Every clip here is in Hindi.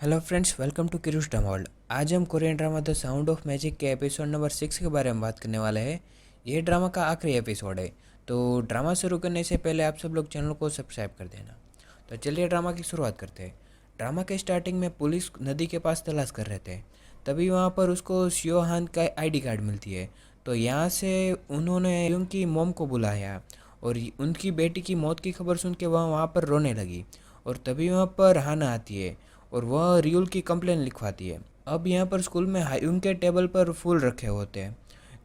हेलो फ्रेंड्स, वेलकम टू किरुष ड्रामा वर्ल्ड। आज हम Korean drama the sound of magic के एपिसोड नंबर 6 के बारे में बात करने वाले हैं। ये ड्रामा का आखिरी एपिसोड है। तो ड्रामा शुरू करने से पहले आप सब लोग चैनल को सब्सक्राइब कर देना। तो चलिए ड्रामा की शुरुआत करते हैं। ड्रामा के स्टार्टिंग में पुलिस नदी के पास तलाश कर रहे थे। तभी वहाँ पर उसको शियो हान का आईडी कार्ड मिलती है। तो यहाँ से उन्होंने युंग की मोम को बुलाया और उनकी बेटी की मौत की खबर सुन के वह वहाँ पर रोने लगी। और तभी वहाँ पर हाना आती है और वह रियुल की कंप्लेन लिखवाती है। अब यहाँ पर स्कूल में हायुंग के टेबल पर फूल रखे होते हैं।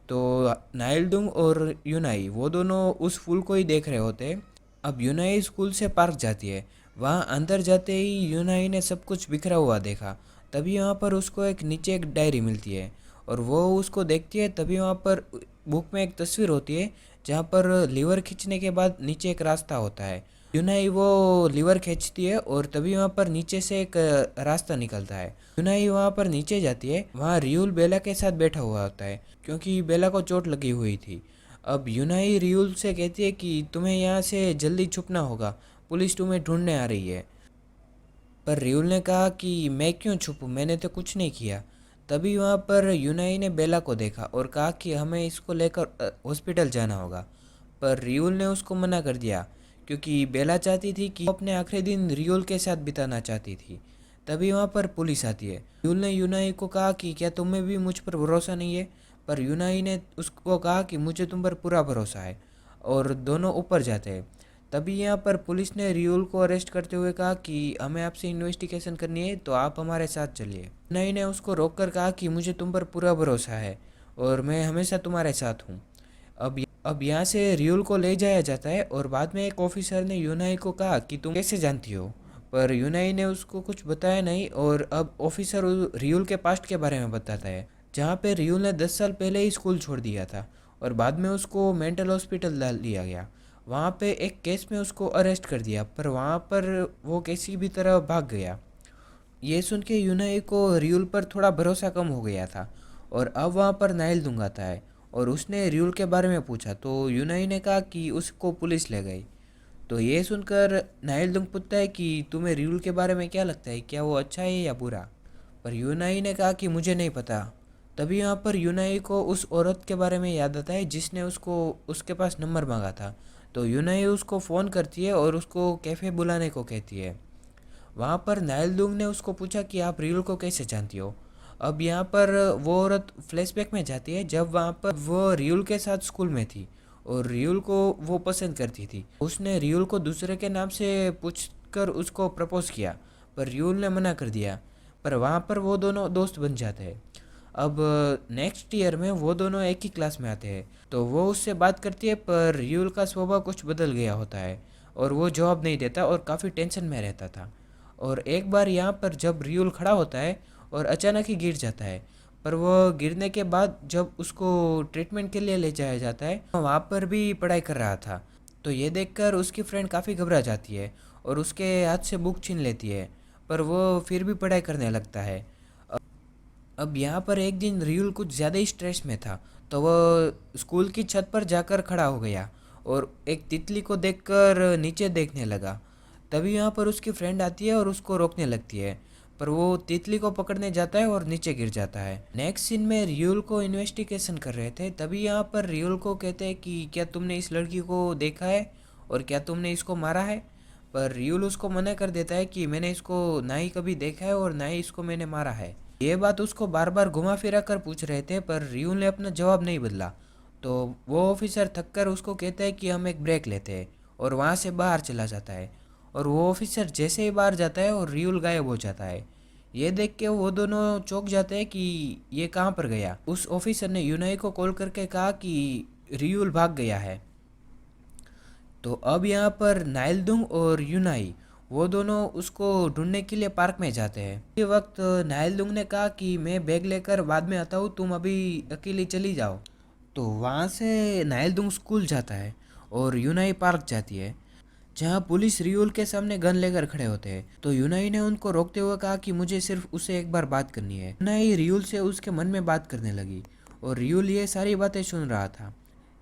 तो नाइलडुंग और यूनाई वो दोनों उस फूल को ही देख रहे होते हैं। अब यूनाई स्कूल से पार्क जाती है। वहाँ अंदर जाते ही यूनाई ने सब कुछ बिखरा हुआ देखा। तभी वहाँ पर उसको नीचे एक डायरी मिलती है और वो उसको देखती है। तभी वहाँ पर बुक में एक तस्वीर होती है जहाँ पर लीवर खींचने के बाद नीचे एक रास्ता होता है। यूनाई वो लीवर खींचती है और तभी वहाँ पर नीचे से एक रास्ता निकलता है। यूनाई वहाँ पर नीचे जाती है। वहाँ रियुल बेला के साथ बैठा हुआ होता है क्योंकि बेला को चोट लगी हुई थी। अब यूनाई रियुल से कहती है कि तुम्हें यहाँ से जल्दी छुपना होगा, पुलिस तुम्हें ढूंढने आ रही है। पर रियुल ने कहा कि मैं क्यों छुपूं, मैंने तो कुछ नहीं किया। तभी वहाँ पर यूनाई ने बेला को देखा और कहा कि हमें इसको लेकर हॉस्पिटल जाना होगा। पर रियुल ने उसको मना कर दिया क्योंकि बेला चाहती थी कि वो अपने आखिरी दिन रियुल के साथ बिताना चाहती थी। तभी वहाँ पर पुलिस आती है। रियुल ने यूनाई को कहा कि क्या तुम्हें भी मुझ पर भरोसा नहीं है। पर यूनाई ने उसको कहा कि मुझे तुम पर पूरा भरोसा है और दोनों ऊपर जाते हैं। तभी यहाँ पर पुलिस ने रियुल को अरेस्ट करते हुए कहा कि हमें आपसे इन्वेस्टिगेशन करनी है, तो आप हमारे साथ चलिए। नई ने उसको रोककर कहा कि मुझे तुम पर पूरा भरोसा है और मैं हमेशा तुम्हारे साथ हूँ। अब यहाँ से रियुल को ले जाया जाता है और बाद में एक ऑफिसर ने यूनाई को कहा कि तुम कैसे जानती हो। पर यूनाई ने उसको कुछ बताया नहीं और अब ऑफिसर रियुल के पास्ट के बारे में बताता है जहाँ पे रियुल ने 10 साल पहले ही स्कूल छोड़ दिया था और बाद में उसको मेंटल हॉस्पिटल डाल दिया गया। वहाँ पे एक केस में उसको अरेस्ट कर दिया पर वहाँ पर वो किसी भी तरह भाग गया। ये सुन के यूनाई को रियुल पर थोड़ा भरोसा कम हो गया था और अब वहाँ पर नाइल दुंग आता है और उसने रियुल के बारे में पूछा तो यूनाई ने कहा कि उसको पुलिस ले गई। तो ये सुनकर नाइल दुंग पूछता है कि तुम्हें रियुल के बारे में क्या लगता है, क्या वो अच्छा है या बुरा। पर यूनाई ने कहा कि मुझे नहीं पता। तभी यहाँ पर यूनाई को उस औरत के बारे में याद आता है जिसने उसको उसके पास नंबर मांगा था। तो यूनाई उसको फ़ोन करती है और उसको कैफ़े बुलाने को कहती है। वहाँ पर नाइल दुंग ने उसको पूछा कि आप रियुल को कैसे जानती हो। अब यहाँ पर वो औरत फ्लैशबैक में जाती है जब वहाँ पर वो रियुल के साथ स्कूल में थी और रियुल को वो पसंद करती थी। उसने रियुल को दूसरे के नाम से पूछकर उसको प्रपोज किया पर रियुल ने मना कर दिया। पर वहाँ पर वो दोनों दोस्त बन जाते हैं। अब नेक्स्ट ईयर में वो दोनों एक ही क्लास में आते हैं तो वो उससे बात करती है पर रियुल का स्वभाव कुछ बदल गया होता है और वो जवाब नहीं देता और काफ़ी टेंशन में रहता था। और एक बार यहाँ पर जब रियुल खड़ा होता है और अचानक ही गिर जाता है। पर वो गिरने के बाद जब उसको ट्रीटमेंट के लिए ले जाया जाता है वहाँ पर भी पढ़ाई कर रहा था। तो ये देखकर उसकी फ्रेंड काफ़ी घबरा जाती है और उसके हाथ से बुक छीन लेती है पर वो फिर भी पढ़ाई करने लगता है। अब यहाँ पर एक दिन रियुल कुछ ज़्यादा ही स्ट्रेस में था तो वह स्कूल की छत पर जाकर खड़ा हो गया और एक तितली को देखकर नीचे देखने लगा। तभी यहाँ पर उसकी फ्रेंड आती है और उसको रोकने लगती है पर वो तितली को पकड़ने जाता है और नीचे गिर जाता है। नेक्स्ट सीन में रियुल को इन्वेस्टिगेशन कर रहे थे तभी यहाँ पर रियुल को कहते हैं कि क्या तुमने इस लड़की को देखा है और क्या तुमने इसको मारा है। पर रियुल उसको मना कर देता है कि मैंने इसको ना ही कभी देखा है और ना ही इसको मैंने मारा है। ये बात उसको बार बार घुमा फिरा कर पूछ रहे थे पर रियुल ने अपना जवाब नहीं बदला। तो वो ऑफिसर थक कर उसको कहता है कि हम एक ब्रेक लेते हैं और वहाँ से बाहर चला जाता है। और वो ऑफिसर जैसे ही बाहर जाता है और रियुल गायब हो जाता है। ये देख के वो दोनों चौंक जाते हैं कि ये कहाँ पर गया। उस ऑफिसर ने यूनाई को कॉल करके कहा कि रियुल भाग गया है। तो अब यहाँ पर नाइलदुंग और यूनाई वो दोनों उसको ढूंढने के लिए पार्क में जाते हैं। इसी वक्त नाइलदुंग ने कहा कि मैं बैग लेकर बाद में आता हूँ, तुम अभी अकेली चली जाओ। तो वहाँ से नाइलदुंग स्कूल जाता है और यूनाई पार्क जाती है जहाँ पुलिस रियुल के सामने गन लेकर खड़े होते हैं। तो यूनाई ने उनको रोकते हुए कहा कि मुझे सिर्फ उससे एक बार बात करनी है। यूनाई रियुल से उसके मन में बात करने लगी और रियुल ये सारी बातें सुन रहा था।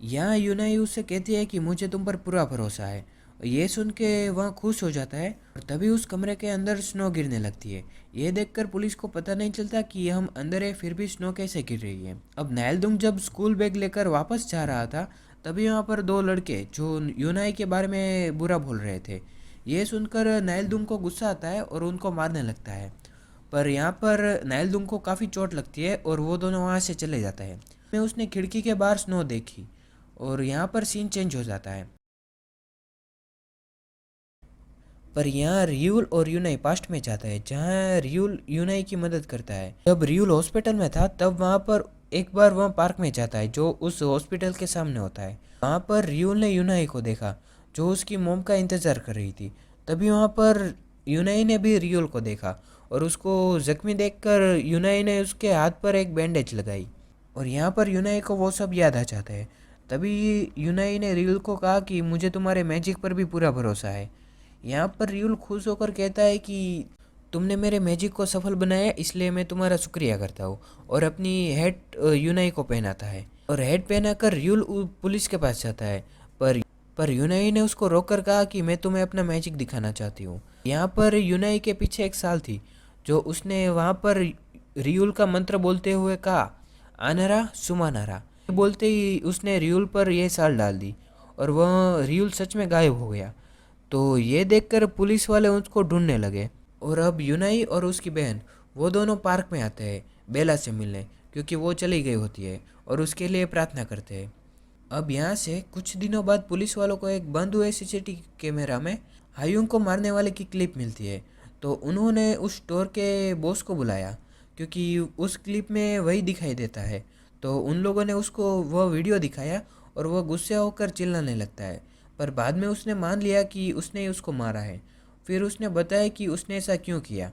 यहाँ यूनाई उससे कहती है कि मुझे तुम पर पूरा भरोसा है ये सुन के वह खुश हो जाता है और तभी उस कमरे के अंदर स्नो गिरने लगती है। ये देखकर पुलिस को पता नहीं चलता कि हम अंदर है फिर भी स्नो कैसे गिर रही है। अब नाइलदुंग जब स्कूल बैग लेकर वापस जा रहा था तभी वहाँ पर दो लड़के जो यूनाई के बारे में बुरा बोल रहे थे। ये सुनकर नाइलदुंग को गुस्सा आता है और उनको मारने लगता है। पर यहाँ पर नाइलदुंग को काफ़ी चोट लगती है और वो दोनों वहाँ से चले जाता है। मैं उसने खिड़की के बाहर स्नो देखी और यहाँ पर सीन चेंज हो जाता है। पर यहाँ रियूल और यूनाई पास्ट में जाता है जहाँ रियूल यूनाई की मदद करता है। जब रियूल हॉस्पिटल में था तब वहाँ पर एक बार वह पार्क में जाता है जो उस हॉस्पिटल के सामने होता है। वहाँ पर रियूल ने यूनाई को देखा जो उसकी मोम का इंतज़ार कर रही थी। तभी वहाँ पर यूनाई ने भी रियूल को देखा और उसको जख्मी देखकर यूनाई ने उसके हाथ पर एक बैंडेज लगाई और यहाँ पर यूनाई को वो सब याद आ जाता है। तभी यूनाई ने रियूल को कहा कि मुझे तुम्हारे मैजिक पर भी पूरा भरोसा है। यहाँ पर रियूल खुश होकर कहता है कि तुमने मेरे मैजिक को सफल बनाया इसलिए मैं तुम्हारा शुक्रिया करता हूँ और अपनी हेड यूनाई को पहनाता है और हेड पहनाकर रियूल पुलिस के पास जाता है। पर यूनाई ने उसको रोककर कहा कि मैं तुम्हें अपना मैजिक दिखाना चाहती हूँ। यहाँ पर यूनाई के पीछे एक साल थी जो उसने वहाँ पर रियूल का मंत्र बोलते हुए कहा आनरा सुमानारा। बोलते ही उसने रियूल पर यह साल डाल दी और वह रियूल सच में गायब हो गया। तो ये देखकर पुलिस वाले उसको ढूंढने लगे और अब यूनाई और उसकी बहन वो दोनों पार्क में आते हैं बेला से मिलने क्योंकि वो चली गई होती है और उसके लिए प्रार्थना करते हैं। अब यहाँ से कुछ दिनों बाद पुलिस वालों को एक बंद हुए सीसीटीवी कैमरा में हायुंग को मारने वाले की क्लिप मिलती है। तो उन्होंने उस स्टोर के बॉस को बुलाया क्योंकि उस क्लिप में वही दिखाई देता है। तो उन लोगों ने उसको वह वीडियो दिखाया और वह गुस्से होकर चिल्लाने लगता है। पर बाद में उसने मान लिया कि उसने ही उसको मारा है। फिर उसने बताया कि उसने ऐसा क्यों किया।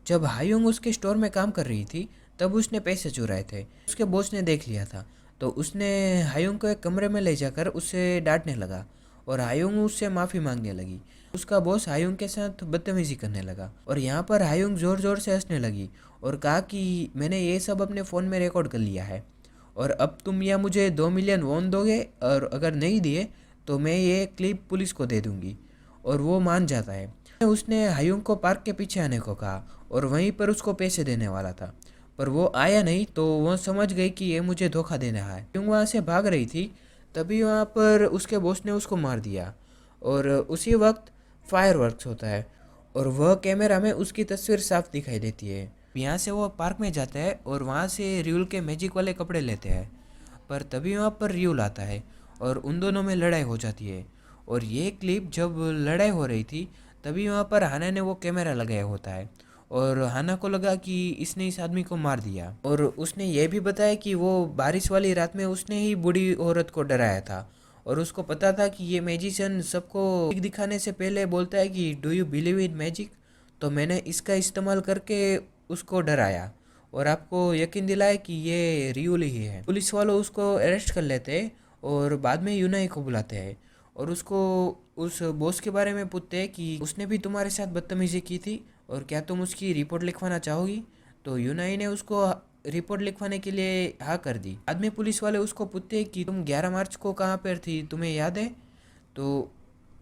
जब हायुंग उसके स्टोर में काम कर रही थी तब उसने पैसे चुराए थे। उसके बॉस ने देख लिया था तो उसने हायुंग को एक कमरे में ले जाकर उसे डांटने लगा और हायुंग उससे माफ़ी मांगने लगी। उसका बॉस हायुंग के साथ बदतमीजी करने लगा और यहाँ पर हायुंग ज़ोर ज़ोर से हंसने लगी और कहा कि मैंने ये सब अपने फ़ोन में रिकॉर्ड कर लिया है और अब तुम या मुझे 2 मिलियन वॉन दोगे और अगर नहीं दिए तो मैं ये क्लिप पुलिस को दे दूंगी। और वो मान जाता है। उसने हायुंग को पार्क के पीछे आने को कहा और वहीं पर उसको पैसे देने वाला था पर वो आया नहीं तो वह समझ गई कि ये मुझे धोखा देना है। हायुंग वहाँ से भाग रही थी तभी वहाँ पर उसके बॉस ने उसको मार दिया और उसी वक्त फायरवर्क्स होता है और वह कैमरा में उसकी तस्वीर साफ दिखाई देती है। यहाँ से वो पार्क में जाता है और वहाँ से रियूल के मैजिक वाले कपड़े लेते हैं। पर तभी वहाँ पर रियूल आता है और उन दोनों में लड़ाई हो जाती है। और ये क्लिप जब लड़ाई हो रही थी तभी वहाँ पर हाना ने वो कैमरा लगाया होता है और हाना को लगा कि इसने इस आदमी को मार दिया और उसने ये भी बताया कि वो बारिश वाली रात में उसने ही बूढ़ी औरत को डराया था और उसको पता था कि ये मैजिशियन सबको दिखाने से पहले बोलता है कि do you believe in magic. तो मैंने इसका इस्तेमाल करके उसको डराया और आपको यकीन दिलाया कि ये रियूल ही है। पुलिस वालों उसको अरेस्ट कर लेते हैं और बाद में यूनाई को बुलाते हैं और उसको उस बॉस के बारे में पूछते हैं कि उसने भी तुम्हारे साथ बदतमीजी की थी और क्या तुम उसकी रिपोर्ट लिखवाना चाहोगी। तो यूनाई ने उसको रिपोर्ट लिखवाने के लिए हाँ कर दी। बाद में पुलिस वाले उसको पूछते हैं कि तुम 11 मार्च को कहाँ पर थी, तुम्हें याद है। तो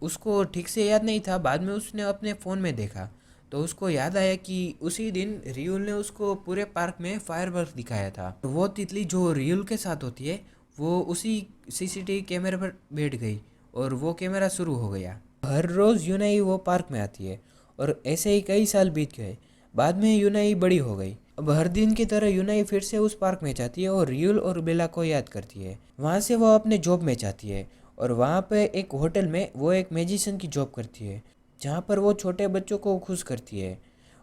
उसको ठीक से याद नहीं था। बाद में उसने अपने फ़ोन में देखा तो उसको याद आया कि उसी दिन रियूल ने उसको पूरे पार्क में फायरवर्क दिखाया था। तो वो तितली जो रियूल के साथ होती है वो उसी सीसीटीवी कैमरे पर बैठ गई और वो कैमरा शुरू हो गया। हर रोज़ यूनाई वो पार्क में आती है और ऐसे ही कई साल बीत गए। बाद में यूनाई बड़ी हो गई। अब हर दिन की तरह यूनाई फिर से उस पार्क में जाती है और रियूल और बेला को याद करती है। वहाँ से वो अपने जॉब में जाती है और वहाँ पे एक होटल में वो एक मैजिशियन की जॉब करती है जहाँ पर वो छोटे बच्चों को खुश करती है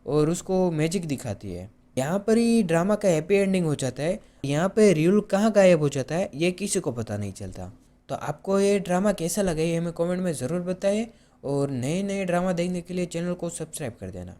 और उसको मैजिक दिखाती है। यहाँ पर ही ड्रामा का हैप्पी एंडिंग हो जाता है। यहाँ पे रियूल कहाँ गायब हो जाता है ये किसी को पता नहीं चलता। तो आपको ये ड्रामा कैसा लगा ये हमें कमेंट में ज़रूर बताइए और नए नए ड्रामा देखने के लिए चैनल को सब्सक्राइब कर देना।